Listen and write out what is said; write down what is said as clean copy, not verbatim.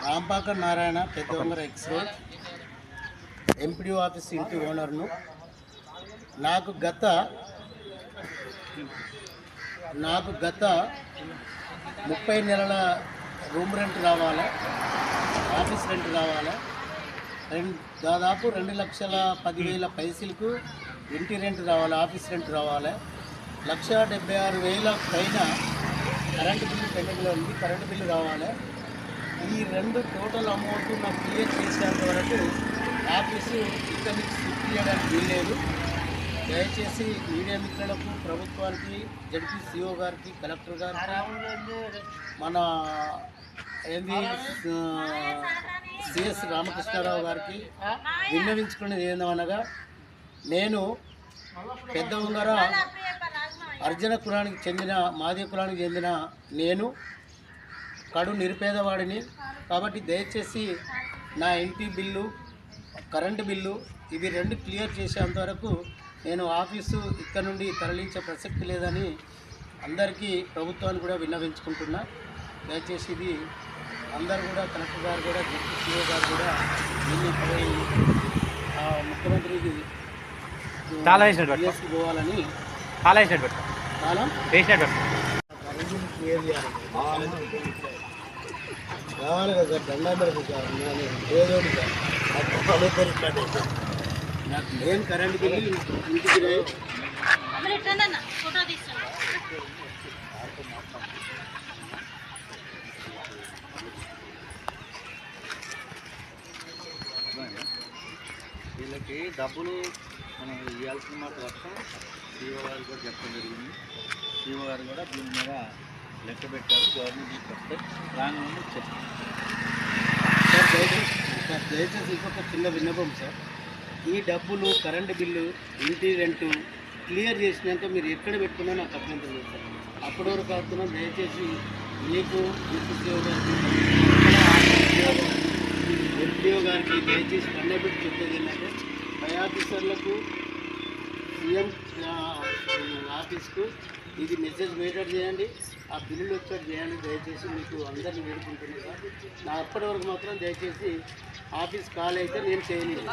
Rampaka Narayana Peddavangara X road MPD office ఇంటి ఓనర్ను. నాకు గత 30 నెలల రూమ్ రెంట్ రావాలి, ఆఫీస్ రెంట్ రావాలి. దాదాపు 2,10,000 పైసలకు ఇంటి రెంట్ రావాలి, ఆఫీస్ రెంట్ రావాలి. 1,76,000 పైన కరెంటు బిల్లు పెండింగ్లో ఉంది, కరెంటు బిల్లు రావాలి. ఈ రెండు టోటల్ అమౌంట్ నాకు క్లియర్ చేసేంత వరకు ఆఫీసు ఇక్కడ నుంచి షిఫ్ట్ చేయడానికి వీల్లేదు. దయచేసి మీడియా మిత్రులకు, ప్రభుత్వానికి, జడ్పీసీఓ గారికి, కలెక్టర్ గారికి, మన సిఎస్ రామకృష్ణారావు గారికి విన్నవించుకునేది ఏందనగా, నేను పెద్దవంగర అర్జున కులానికి చెందిన, మాదిగ కులానికి చెందిన నేను కడు నిరుపేదవాడిని. కాబట్టి దయచేసి నా ఇంటి బిల్లు, కరెంటు బిల్లు ఇవి రెండు క్లియర్ చేసేంత వరకు నేను ఆఫీసు ఇక్కడ నుండి తరలించే ప్రసక్తి లేదని అందరికీ, ప్రభుత్వాన్ని కూడా విన్నవించుకుంటున్నా. దయచేసి ఇది అందరూ కూడా, కలెక్టర్ గారు కూడా, జడ్పీసీఓ గారు కూడా ముఖ్యమంత్రికి పోవాలని క్లియర్ కావాలి కదా సార్. దండా పెడతాను సార్, నేను ఏదోటి సార్ నాకు మెయిన్ కరెంట్ బిల్లు ఇంటికి వీళ్ళకి డబ్బులు మనం ఇవ్వాల్సిన మాట వస్తాం. సీఓ గారు కూడా చెప్పడం జరిగింది. సీఓ గారు కూడా దీని మీద లెక్క పెట్టారు. గవర్నమెంట్ వస్తే దాని ముందు చెప్పారు. దయచేసి ఇంకొక చిన్న విన్నపం సార్, ఈ డబ్బులు, కరెంటు బిల్లు, ఇంటి రెంటు క్లియర్ చేసినాక మీరు ఎక్కడ పెట్టుకున్నా నాకు అభ్యంతరం లేదు సార్. అప్పటి వరకు కాకుండా దయచేసి మీకు, ఎంపీఓ గారికి, ఎంపీఓ గారికి దయచేసి కన్నబెట్టి చెప్పేది ఏంటంటే, పై ఆఫీసర్లకు, సీఎం ఆఫీస్కు ఇది మెసేజ్ మెయిటెడ్ చేయండి, ఆ బిల్లులు వచ్చేది చేయండి. దయచేసి మీకు అందరినీ వేడుకుంటున్నాను సార్. నా అప్పటి వరకు మాత్రం దయచేసి ఆఫీస్ కాల్ అయితే నేను చేయలేదు.